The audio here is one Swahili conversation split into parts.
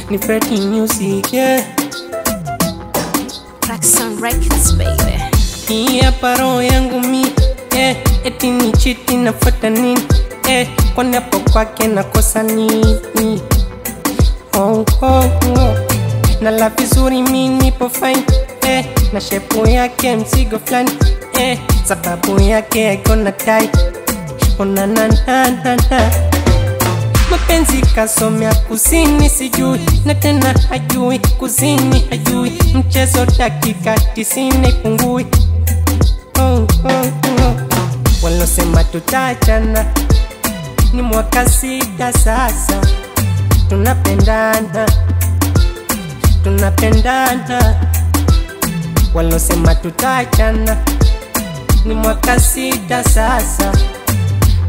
Ni Freddie Music, yeah. Traxon Records, baby. Hii hapa roho yangu mi, eti ni chiti nafuata nini, kwani hapo kwake nakosa nini? Na la vizuri mi nipo fine, na shepu yake mzigo flani, sababu yake haiko na tai. Na mapenzi kasomea kusini sijui, na tena hajui kusini hajui, mchezo dakika 90 pungui. Walosema tutachana ni mwaka 6 sasa, tunapendana tunapendana. Walosema tutachana ni mwaka 6 sasa,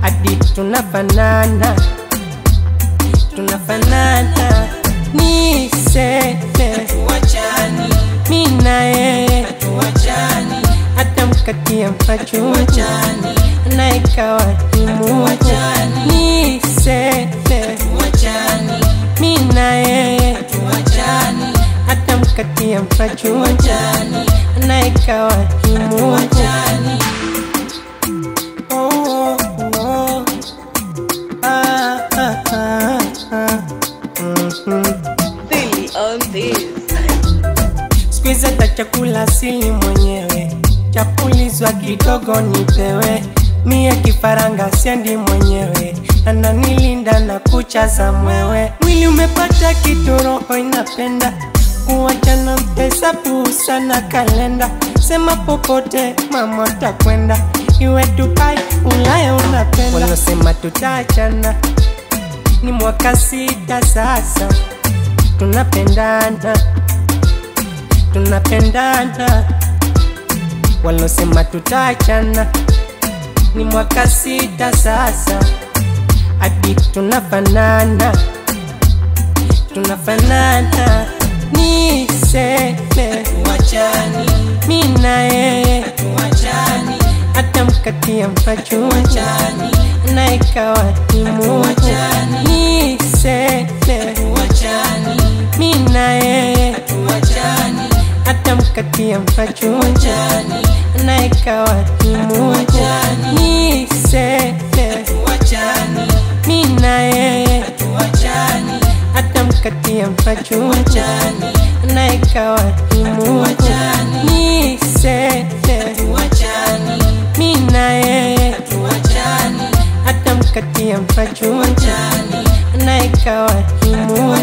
hadi tunafanana tunafanana. Niseme hatuachani, mimi na yeye hatuachani, hata mkatia machuchani na ikawa ni Mungu. Niseme hatuachani, mimi na yeye hatuachani, hata mkatia machuchani na ikawa ni Mungu. Silly on this. Squeeze ta chakula sili mwenyewe, chapulizwa kidogo nipewe, mie kifaranga siendi mwenyewe, ananilinda na kucha za mwewe. Mwili umepata kitu, roho inapenda kuachana, mpesa pusa na kalenda, sema popote mama takwenda, iwe Dubai Ulaya unapenda. Walosema tutachana ni mwaka 6 sasa, tunapendana tunapendana. Walosema tutachana ni mwaka 6 sasa, hadi tunafanana tunafanana. Niseme hatuachani, mimi na yeye hatuachani, hata mkatia machuchani na ikawa ni Mungu. Niseme hatuachani, mimi na yeye hatuachani, hata mkatia machuchani na ikawa ni Mungu. Niseme hatuachani, mimi na yeye hatuachani, hata mkatia machuchani na ikawa ni Mungu. Niseme hatuachani, mimi na yeye hatuachani, hata mkatia machuchani na ikawa ni Mungu.